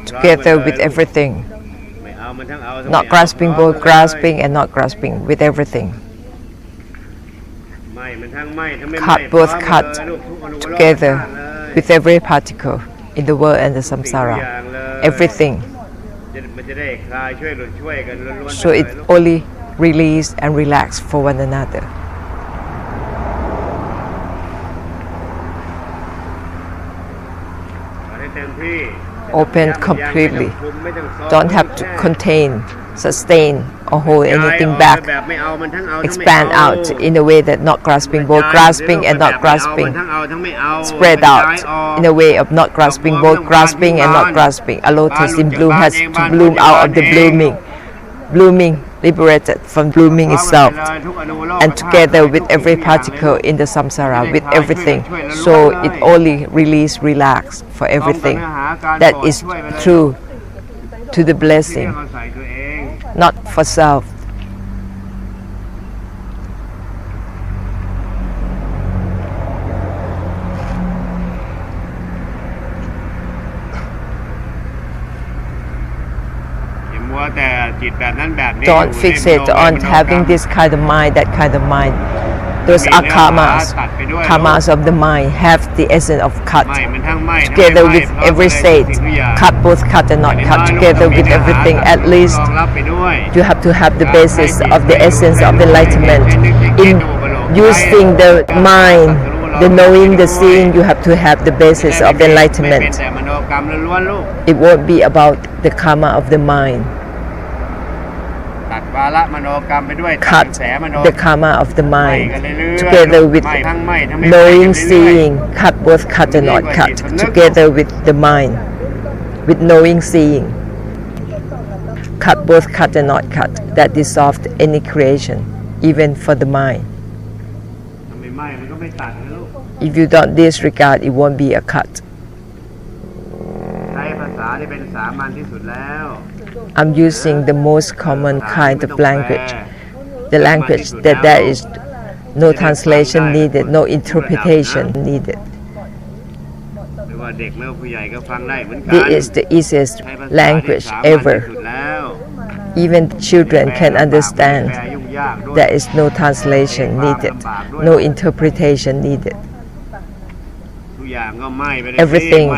together with everything, not grasping both grasping and not grasping with everything. Cut both cut together with every particle in the world and the samsara, everything. So it only release and relax for one another. Open completely. Don't have to contain, sustain, or hold anything back. Expand out in a way that not grasping, both grasping and not grasping. Spread out in a way of not grasping, both grasping and not grasping. A lotus in bloom has to bloom out of the blooming, liberated from blooming itself, and together with every particle in the samsara, with everything. So it only release, relax for everything. That is true to the blessing, not for self. Don't fixate on having this kind of mind, that kind of mind. Those are karmas of the mind, have the essence of cut. Together with every state, cut both cut and not cut, together with everything. At least you have to have the basis of the essence of enlightenment. In using the mind, the knowing, the seeing, you have to have the basis of enlightenment. It won't be about the karma of the mind. Cut the karma of the mind together with knowing, seeing, cut both cut and not cut, together with the mind, with knowing, seeing, cut both cut and not cut, that dissolved any creation, even for the mind. If you don't disregard, it won't be a cut. I'm using the most common kind of language, the language that there is no translation needed, no interpretation needed. This is the easiest language ever. Even children can understand. There is no translation needed, no interpretation needed. Everything,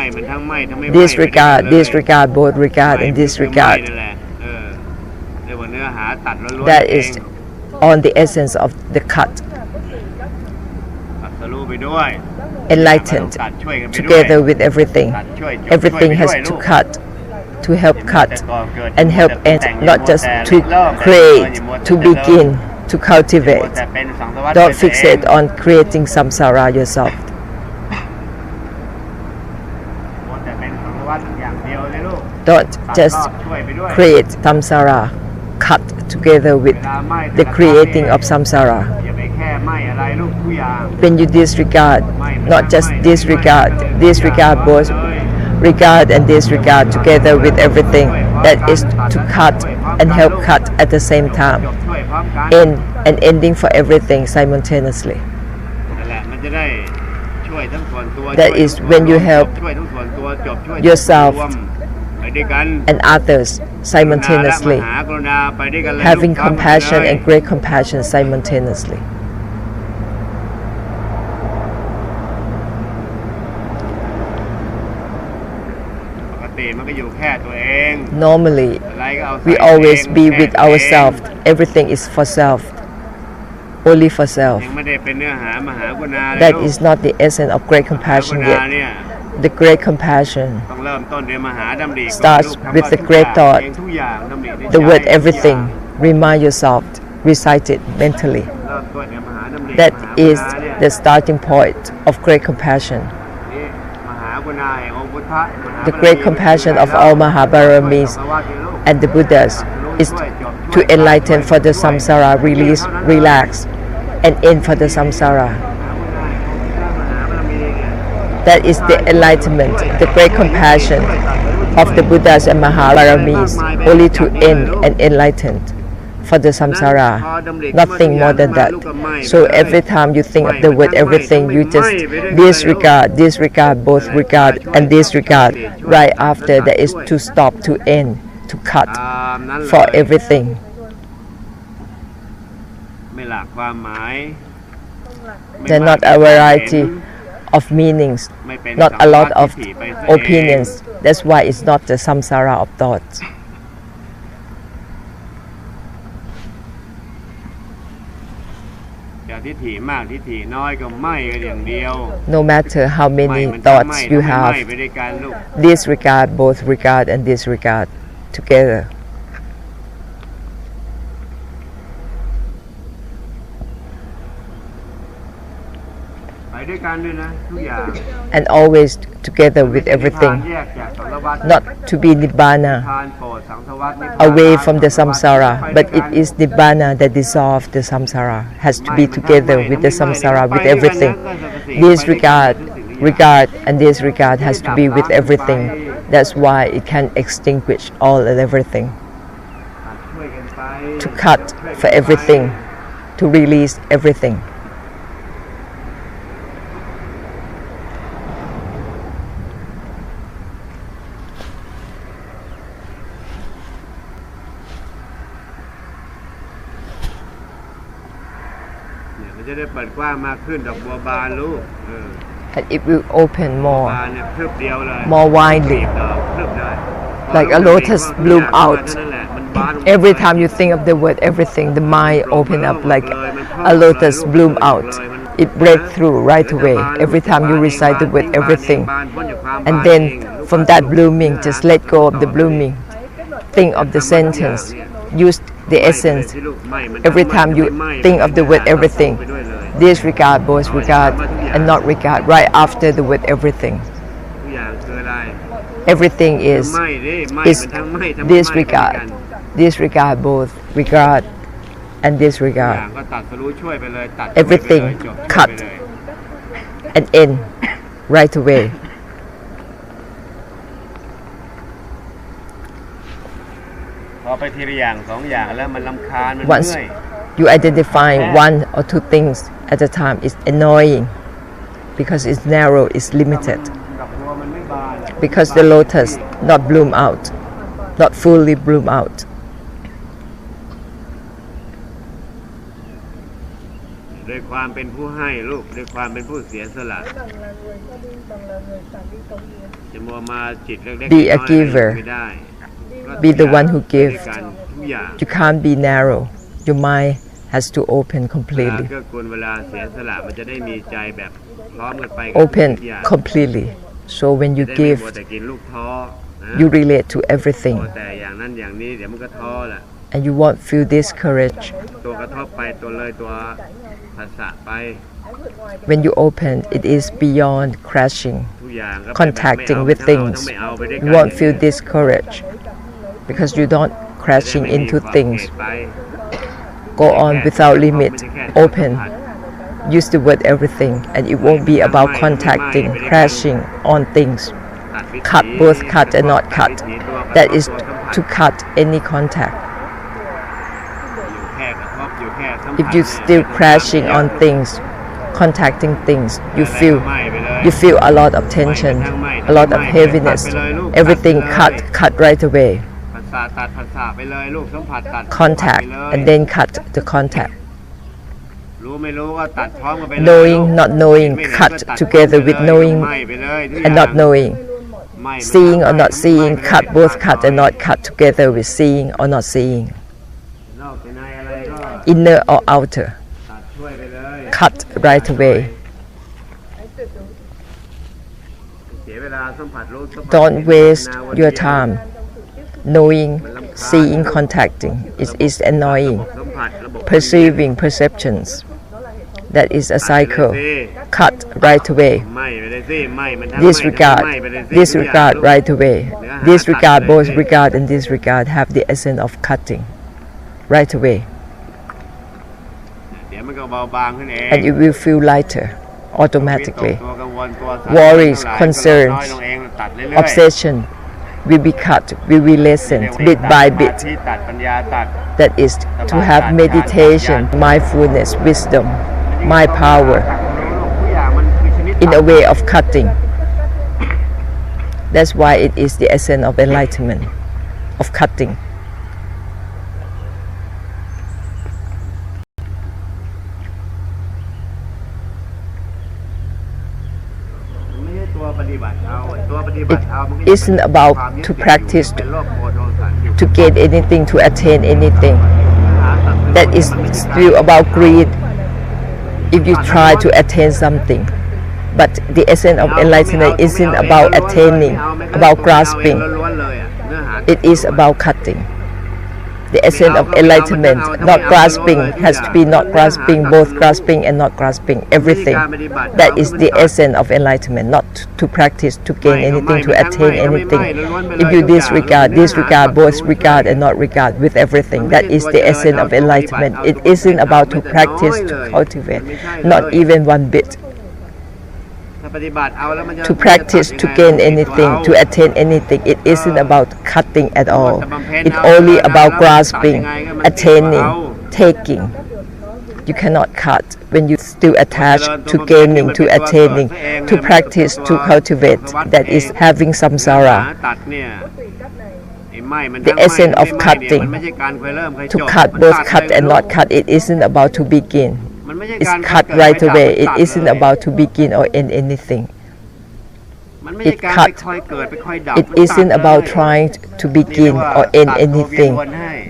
disregard, both regard and disregard. That is on the essence of the cut. Enlightened, together with everything. Everything has to cut, to help cut, and help end, not just to create, to begin, to cultivate. Don't fixate on creating samsara yourself. Don't just create samsara, cut together with the creating of samsara. When you disregard, not just disregard both regard and disregard together with everything, that is to cut and help cut at the same time, in and ending for everything simultaneously. That is when you help yourself and others simultaneously, having compassion and great compassion simultaneously. Normally, we always be with ourselves. Everything is for self, only for self. That is not the essence of great compassion yet. The great compassion starts with the great thought. The word everything, remind yourself, recite it mentally. That is the starting point of great compassion. The great compassion of all Mahabaramis and the Buddhas is to enlighten for the samsara, release, relax, and end for the samsara. That is the enlightenment, the great compassion of the Buddhas and Mahabaramis, only to end and enlighten for the samsara, nothing more than that. So every time you think of the word everything, you just disregard both regard and disregard. Right after that is to stop, to end, to cut for everything. ไม่หลากความหมาย There are not a variety of meanings, not a lot of opinions. That's why it's not the samsara of thoughts. จะทิฏฐิมากทิฏฐิน้อยก็ไม่กันอย่างเดียว No matter how many thoughts you have, disregard both regard and disregard together. ไปด้วยกันด้วยนะทุกอย่าง And always together with everything. แยกจากสังสารวัฏ Not to be nibbana, ทานโปรดสังสารวัฏนิพพาน away from the samsara, but it is nibbana that dissolves the samsara. Has to be together with the samsara, with everything. Disregard, regard, and disregard has to be with everything. That's why it can extinguish all and everything. ช่วยกันไป To cut for everything, to release everything.จะได้เปิดกว้างมากขึ้นดอกบัวบานลูก And it will open บา more, นเนี่ยพรึบเดียวเลย more widely, ดอกพรึบได้ like a lotus bloom out. นั่นแหละมันบาน Every time you think of the word everything, the mind open up like a lotus bloom out. It breaks through right away. Every time you recite the word everything. And then from that blooming, just let go of the blooming. Think of the sentence. Use the essence. Every time you think of the word everything, disregard both regard and not regard right after the word everything. ทุกอย่างคืออะไร Everything is ไม่ดิไม่ is มันทั้งไม่ทั้งไม่ disregard. Disregard both regard and ทุกอ disregard. ย่างก็ตัดสรู้ช่วยไปเลยตัด Everything จบ cut ไปเลย And end right away. พอไปทีละอย่างสองอย่างแล้วมันรำคาญมัน Once เมื่อย you identify one or two things at a time, it's annoying because it's narrow, it's limited. ดอกบัวมันไม่บาน Because the lotus not bloom out, not fully bloom out. ด้วยความเป็นผู้ให้ลูกด้วยความเป็นผู้เสียสละจะมัวมาจิตเล็กๆ Be a น้อยๆ giver. ไม่ได้ Be the one who ด้วย gives. กันทุกอย่าง You can't be narrow. Your mind has to open เวลา completely. เกื้อกูลเวลาเสียสละมันจะได้มีใจแบบพร้อมกันไปกับ Open ทุกอย่าง completely. So when จะ you ได้ไม่ give, มัวแต่กินลูกท้อนะ you relate to มัว everything แต่อย่างนั้นอย่างนี้เดี๋ยวมันก็ท้อแหละ and you won't feel discouraged. ตัวกระทบไปตัวเลยตัวภาษาไป When you open, it is beyond crashing, ทุกอย่างก็ไปแบบ contacting ไม่ with เอาทั้ง things. ไม่เอาไปด้วยกั You น won't feel discouraged because you don't crashing into things. Go on without limit, open. Use the word everything, and it won't be about contacting, crashing on things. Cut both cut and not cut. That is to cut any contact. If you still crashing on things, contacting things, you feel a lot of tension, a lot of heaviness. Everything cut right away. ภาษาตัดภาษาไปเลยลูกสัมผัสตัด Contact and then cut the contact. รู้ไม่รู้ก็ตัดพร้อมกันไปเลย Knowing, not knowing, ไม่เห็น cut ก็ตัด together with ไปเลย knowing ไม่ไปเลยทุก and อย่า not ง knowing. ไม่ Seeing or not seeing, ไม่ cut both cut and not cut together with seeing or not seeing. นอกจากในอะไรก็ Inner or outer, ตัดช่วยไปเลย cut right away. เสียเวลาสัมผัสรู้สัมผัส Don't เห็น waste นาวัน your เดียว time. Knowing, seeing, contacting is annoying. สัมผัสระบบ Perceiving, perceptions. That is a cycle. Cut right away. ไม่ไปเลยสิไม่มันทั้ง Disregard, ไม่ไปเลยสิ disregard ทุกอย่าง right away. Disregard, both regard and disregard have the essence of cutting right away. เดี๋ยวมันก็เบาบางขึ้นเอง And you will feel lighter วิตก automatically. ตัวกังวลตัวสั่น Worries, ทั้งหลายก็ concerns, น้อยลงเองตัดเรื่อยๆ Obsession will be cut, will be lessened bit by bit. ที่ตัดปัญญาตัด That is to have meditation, mindfulness, wisdom, mind power ทุกอย่างมันคือชนิด in a way of cutting. That's why it is the essence of enlightenment, of cutting. ไม่ใช่ตัวปฏิบัติเอาตัวปฏิบัติเอามันก็ It isn't about to practice เป็นโลภโกรธโทสะอยู่ to gain anything, to attain anything. That is still about greed if you try to attain something. But the essence of enlightenment isn't about attaining, about grasping. It is about cutting. The essence of enlightenment, not grasping, has to be not grasping, both grasping and not grasping, everything. That is the essence of enlightenment, not to practice, to gain anything, to attain anything. If you disregard both regard and not regard with everything, that is the essence of enlightenment. It isn't about to practice, to cultivate, not even one bit. ถ้าปฏิบัติเอาแล้วมันจะ To practice, to gain anything, to attain anything, it isn't about cutting at all. It's only about grasping, attaining, taking. You cannot cut when you still attached to gaining, to attaining, to practice, to cultivate. That is having samsara. ตัดเนี่ยไอ้ไหม้มัน The essence of ทั้งไหม้เนี่ย cutting. มันไม่ใช่การเคยเริ่มเคยจ To บ cut, both cut and not cut, it isn't about to begin. มันไม่ใช่ It's การ cut เกิด right ไม่ดับ away. มัน It ตัด isn't เลย about to begin or end anything. มันไม่ใช่ it การ cut. ไปค่อยเกิดไปค่อยดับ It isn't about trying to begin or end anything.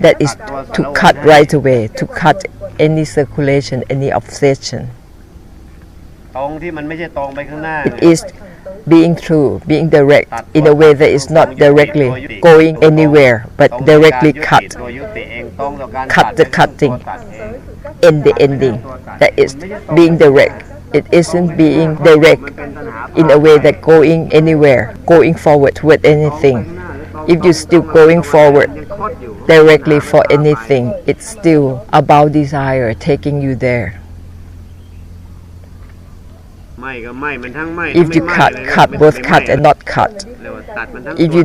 That is to cut right away, to cut any circulation, any obsession. ตรงที่มันไม่ใช่ตรงไปข้างหน้า It is being true, being direct in a way that is not directly going anywhere, but directly cut. ตัวยุติเองตรงต่อการ Cut ตัด the cutting. ตัวตัดเอง In the ending. That is being direct. It isn't being direct in a way that going anywhere, going forward toward anything. If you're still going forward directly for anything, it's still about desire taking you there. ไม่ก็ไม่มันทั้งไม่ If you cut both cut and not cut. เรียกว่าตัดมันทั้ง If you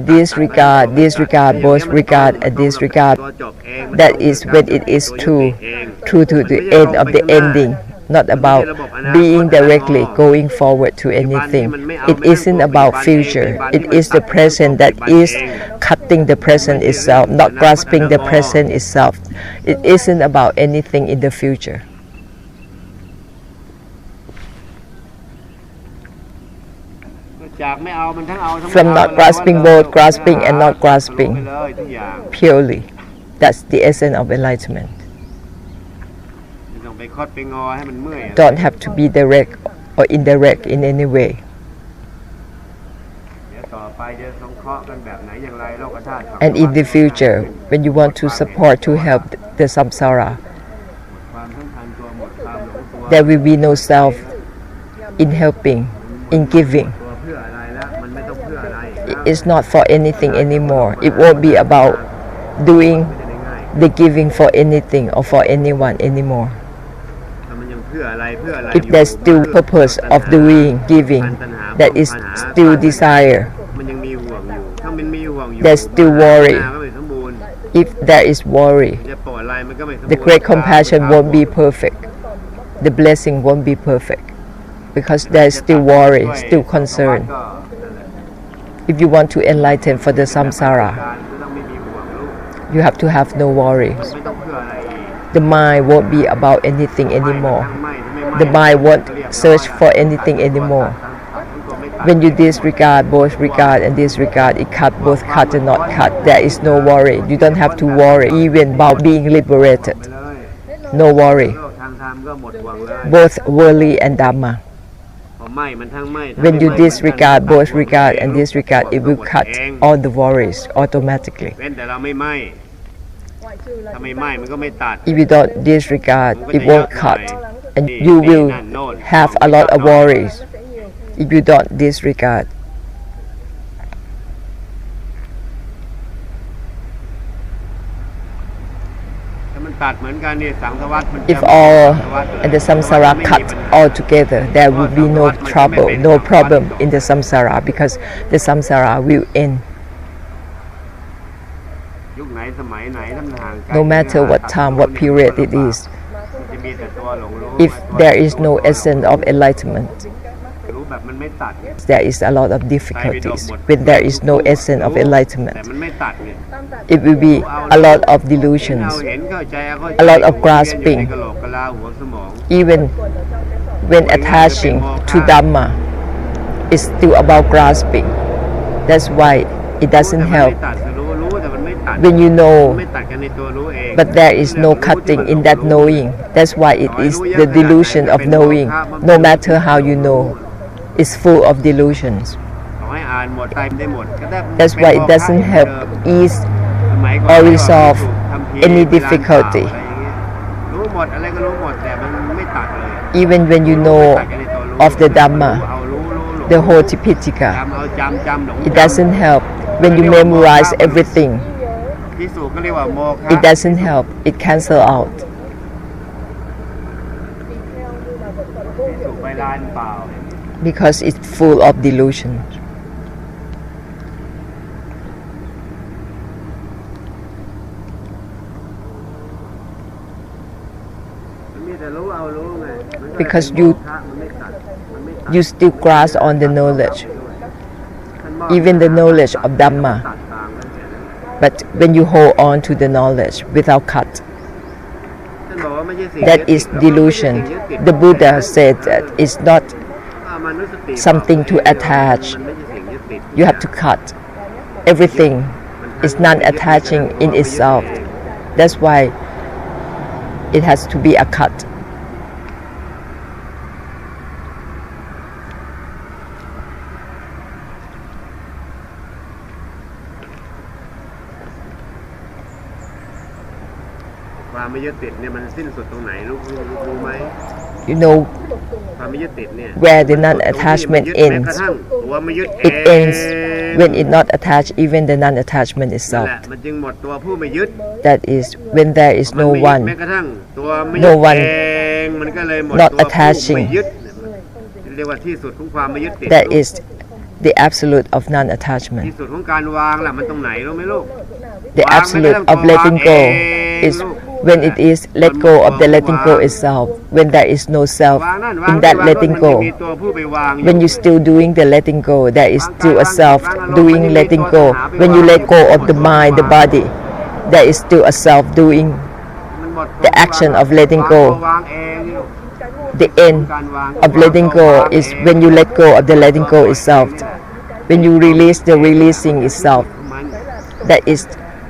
disregard both regard and disregard, ตัวจบเอง that is when it is true to the end of the ending, not about being directly going forward to anything. It isn't about future. It is the present that is cutting the present itself, not grasping the present itself. It isn't about anything in the future. จากไม่เอามันทั้งเอาทั้ง From not grasping both, grasping and not grasping, ไปเลยทุกอย่าง purely. That's the essence of enlightenment. ไม่ต้องไปคดไปงอให้มันเมื่อย Don't have to be direct or indirect in any way. เดี๋ยวต่อไปจะสงเคราะห์กันแบบไหนอย่างไรโลกธาตุ And in the future, when you want to support, to help the samsara, ความสำคัญตัวหมดความหลงตัว there will be no self in helping, in giving. ตัวเพื่ออะไรแล้วมันไม่ต้องเพื่ออะไร It's not for anything anymore. It won't be about doing ไม่ได้ง่าย the giving for anything or for anyone anymore. ถ้ามันยังเพื่ออะไรเพื่ออะไร If there's still purpose of doing, giving, that is still desire. มันยังมีห่วงอยู่ถ้ามันมีห่วงอยู่ There's still worry. ก็ไม่สมบูรณ์ If there is worry, จะปล่อยอะไรมันก็ไม่สมบูรณ์ the great compassion won't be perfect. The blessing won't be perfect because there is still worry, still concern. If you want to enlighten for the samsara, ก็ต้องไม่มีห่วงลูก you have to have no worries. ไม่ต้องเพื่ออะไรอีก The mind won't be about anything anymore. ไม่ถ้าไม่ The mind won't search for anything anymore. When you disregard both regard and disregard, it cut both cut and not cut. There is no worry. You don't have to worry even about being liberated. เลย No worry. โลกทางธรรมก็หมดห่วงเลย Both worldly and dhamma. พอไม่มันทั้งไม่ When you disregard both regard and disregard, it will cut all the worries automatically. เว้นแต่เราไม่ไหม้ถ้าไม่ไหม้มันก็ไม่ตัด If you don't disregard, it won't cut, and you will have a lot of worries if you don't disregard. ถ้ามันตัดเหมือนกันเนี่ยสังสารวัฏมัน If all and the samsara cut all together, there will be no trouble, no problem in the samsara because the samsara will end. สมัยไหนถ้ามันห่างไกล no matter what time, what period it is. จะมีแต่ตัวหลงรู้ If there is no essence of enlightenment, รู้แบบมันไม่ตัด there is a lot of difficulties. When there is no essence of แต่ enlightenment, มันไม่ตัดเนี่ย it will be a lot of เอา delusions, เห็นเข้าใจเข้าใจ a lot of วน grasping. อยู่ในกะโหลกกะลาหัวสมอง even when attaching to Dhamma. It's still about grasping. That's why it doesn't แต่มัน help ไม่ตัดรู้แต่มันไม่ตัด when you มัน know, ไม่ตัดกันในตัวรู้เอง but there is no cutting in that knowing. That's why it is the delusion of knowing. No matter how you know, it's full of delusions. ขอให้อ่านหมดไตได้หมดก็ได้ That's why it doesn't help ease สมัยก่อน or resolve ทำพี any เวลา difficulty. ข่าวอะไรอย่างเงี้ยรู้หมดอะไรก็รู้หมดแต่มันไม่ตัดเลย Even when you know of the Dhamma, เอารู้ the whole จำ Tipitaka, เอาจำหลง it doesn't help when you memorize everything. พิสูจน์ก็เรียกว่าโมฆะ It doesn't help. It cancel out พิสูจน์ไปลานเปล่า because it's full of delusion. มันมีแต่รู้เอารู้ไงมันก็เลย Because เป็น you โมฆะมันไม่ตัด you still grasp on the knowledge, even the knowledge of Dhamma. ตัดต่างกันแค่นั้น But when you hold on to the knowledge without cut, ท่านบอกว่าไม่ใช่สิ่ง that ยึด is ติด delusion. ไม่ใช่สิ่งยึดติด The Buddha said that it's not มนุษย์สติ something to attach. มันไม่ใช่สิ่งยึดติด You have to cut. Everything is non-attaching in itself. That's why it has to be a cut. ความไม่ยึดติดเนี่ยมันสิ้นสุดตรงไหนรู้ไหม You know ความไม่ยึดติดเนี่ย where the non-attachment แม้กระ ends. ทั่งตัวไม่ยึด It ends when it not attached, even the non-attachment นั่น itself. แหละมันจึงหมดตัวผู้ไม่ยึด That is when there is มัน no ไม่ยึด one แม้กระทั่งตัวไม่ no ยึด one เองมันก็เลยหมด not ตัวผู้ attaching ไม่ยึดเรียกว่าที่สุดของความไม่ยึดติด that is the absolute of non-attachment. ที่สุดของการวางล่ะมันตรงไหนรู้ไหมลูก The absolute of letting go is when it is let go of the letting go itself, when there is no self วางนั่นวาง in นี่ that วาง letting มัน go. มีตัวผู้ไปวางอยู่ When you still doing the letting go, there is still a self doing letting go. When you let go of the mind, the body, there is still a self doing มันหมด the action of letting go. วางเองอยู่ The end of letting go is when you let go of the letting go itself. When you release the releasing itself, มัน that is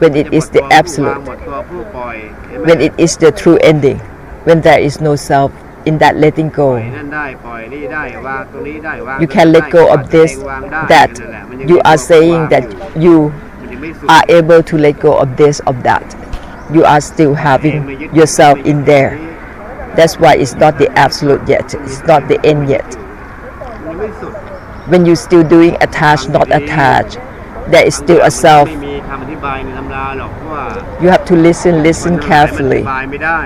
when it is the หมดตัวผู้วาง absolute, หมดตัวผู้ปล่อยเห็นไหม when it is the true ending, when there is no self in that letting ปล่อย go. นั่นได้ปล่อยนี่ได้วางตรงนี้ได้วาง You can let go of this, วางได้ that นั่นแหละมันยัง you มี are ตัว saying วาง that อยู่ you มันยังไม่สุด are able to let go of this, of that. You are still having yourself in there. That's why it's not the absolute yet. It's not the end yet. มันยังไม่สุด When you still doing attached, not attached, there is still a self. ไม่มีคำอธิบายในตำราหรอกเพราะว่า You have to listen มันอ carefully. ธิบายไม่ได้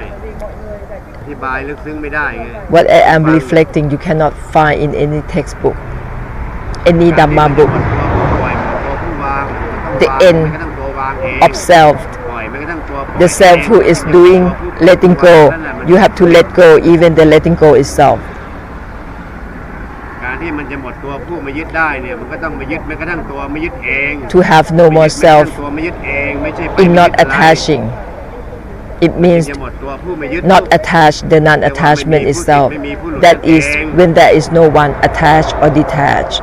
อธิบายลึกซึ้งไม่ได้ไง What I am reflecting, you cannot find in any textbook, any Dhamma book. ตัวผู้ปล่อยตัวผู้วาง The แม้ end กระทั่งตัววางเอง of self, ปล่อยแม้กระทั่งตัวปล่อย the self who is doing letting go, you have to let go even the letting go itself. การที่มันจะหมดตัวผู้มายึดได้เนี่ยมันก็ต้องมายึดแม้กระทั่งตัวไม่ยึดเอง To have no more self ตัวไม่ยึดเองไม่ใช่ไป in not ยึดอะไร attaching. It means จะหมดตัวผู้มายึด not attach the non-attachment itself. That is when there is no one attached or detached.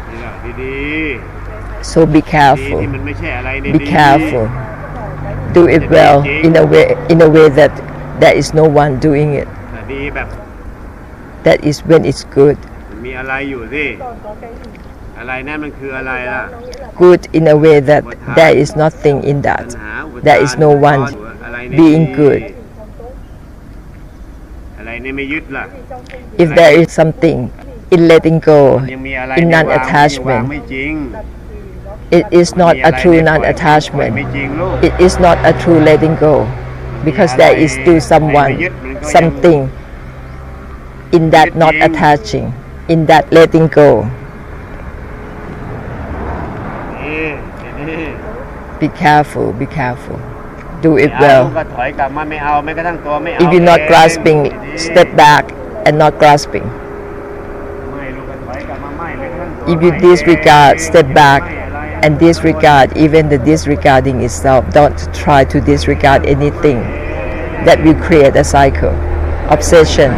นี่แหละดี So be ๆดี careful. ที่มันไม่ใช่อะไรใน Be careful. Do it well in a way that there is no one doing it. แต่ดีแบบ That is when it's good. มันมีอะไรอยู่สิอะไรนั่นมันคืออะไรล่ะ Good in a way that there is nothing in ปั that. ญหาอุปทาน There is no one อะไรใน being good. อะไรในไม่ยึดล่ะ If there is something in letting go, ยังมีอะไร in ในวางวาง non-attachment, ไม่จริง it is not มี a อะไร true ในปล่อยไม่ non-attachment. จริงลูก It is not a true letting go because there is still someone, something in that not attaching, in that letting go. นี่ Be careful, be careful. Do it ไม่เอา well. ก็ถอยกลับมาไม่เอาแม้กระทั่งตัวไม่เอา If you're not เอง grasping, ดีๆ step back and not grasping. ไม่ลูกก็ถอยกลับมาไม่แม้กระทั่งตัว If you ไม่ disregard, เอง step back ไม่อะไร and disregard even the disregarding itself. Don't try to disregard anything. That will create a cycle. Obsession.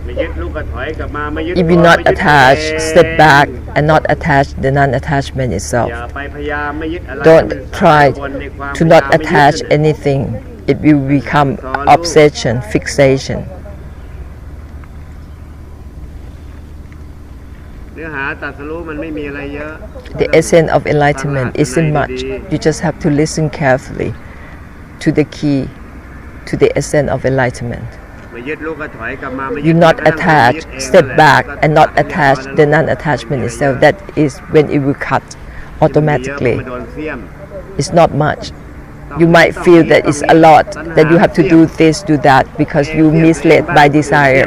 ไม่ยึดลูกก็ถอยกลับมาไม่ยึด If you're not ไม่ยึด attached, ตัวเอง step back and not attach the non-attachment อ itself. ย่าไปพยายามไม่ยึดอะไร Don't ให้มัน try วนในความ to not พยายามไม่ยึด attach anything. It will become obsession, fixation. เนื้อหาตรัสรู้มันไม่มีอะไรเยอะ The essence of enlightenment isn't much. You just have to listen carefully to the key, to the essence of enlightenment. ไม่ยึดลูกก็ถอยกลับมาไม่ยึด You not แม้กระทั่ง attach, ไม่ยึดเอง step นั่นแหละ back ก็ and not ตัด attach เรียบร้อย the non-attachment itself. That is when it will cut เยอะ automatically. มันโดนเสี้ยม It's not much. You might feel that it's a lot, that you have to do this, do that, because you misled by desire.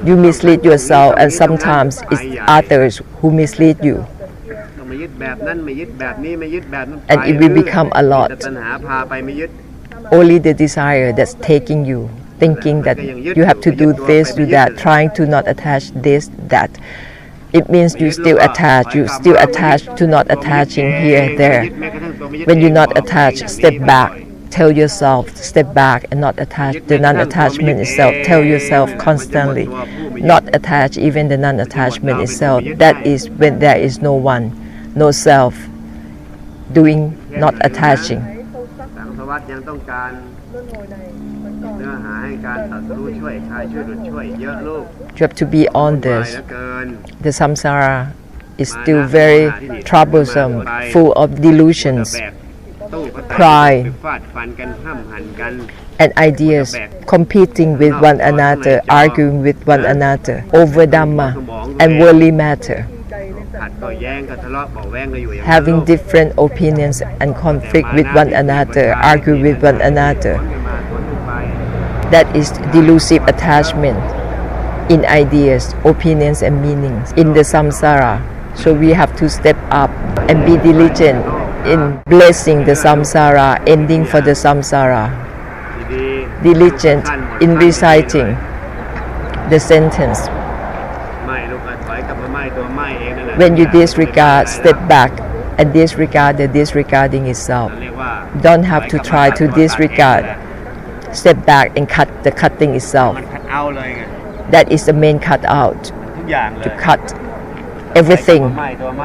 You mislead yourself, and sometimes it's others who mislead you. ต้องไม่ยึดแบบนั้นไม่ยึดแบบนี้ไม่ยึดแบบนั้น And it will ไป become a lot. แต่ตัณหาพาไปไม่ยึด Only the desire that's taking you, thinking that you have to do this, do that, trying to not attach this, that. It means you still attach, you still attach to not attaching here, there. When you not attach, step back. Tell yourself, step back and not attach the non-attachment itself. Tell yourself constantly, not attach even the non-attachment itself. That is when there is no one, no self, doing, not attaching. สังสวัสดิ์ยังต้องการเนื้อหาให้การตรัสรู้ช่วยคลายช่วยหลุดช่วยเยอะลูก You have to be on วุ่นวาย this. เหลือเกิน The samsara is still very troublesome, full of delusions แบกตู้ก็แตก Pride ไปฟาดฟันกันห้ำหั่นกัน and ideas, competing with one another, arguing with one another over Dhamma and worldly matter, ขัดก็แย้งก็ทะเลาะเบาะแว้งก็อยู่อย่างนั้น having different opinions and conflict with one another, argue with one another. สวนกันมาสวนกันไป That is delusive attachment in ideas, opinions and meanings in the samsara. So we have to step up and be diligent in blessing the samsara, ending for the samsara. ดีๆ Diligent in reciting the sentence. ไม่ลูกก็ถอยกลับมาไม่ตัวไม่เองนั่นแหละ When you disregard, step back and disregard the disregarding itself. เรียกว่า Don't have to try to disregard. Step back and cut the cutting itself. มันคัดเอาเลยไง That is the main cut out. ทุกอย่างเลย To cut everything.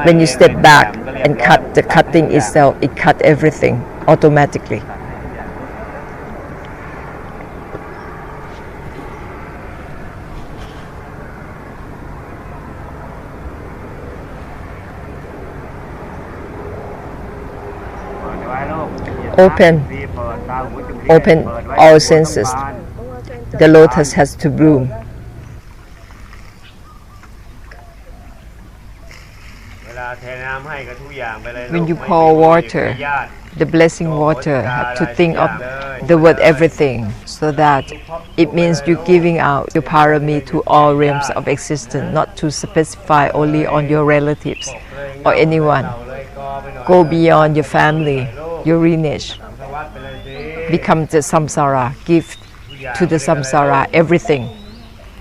When you step back and cut the cutting itself, it cut everything automatically. Open all senses. The lotus has to bloom. เวลาเทน้ำให้ก็ทุกอย่างไปเลย When you ไม่ pour มี water, ญาติ the blessing water, have to think of the word everything, so that it means you're giving out your parami to all realms of existence, not to specify only on your relatives or anyone. Go beyond your family, your lineage. Become the samsara. Give to the samsara everything.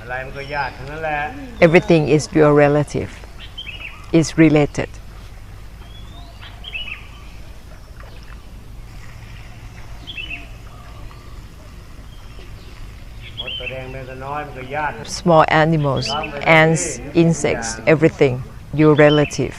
อะไรมันก็ญาติทั้งนั้นแหละ Everything is your relative, is related. มดตัวแดงเป็นตัวน้อยมันก็ญาติ Small animals, ants, insects, everything, your relative.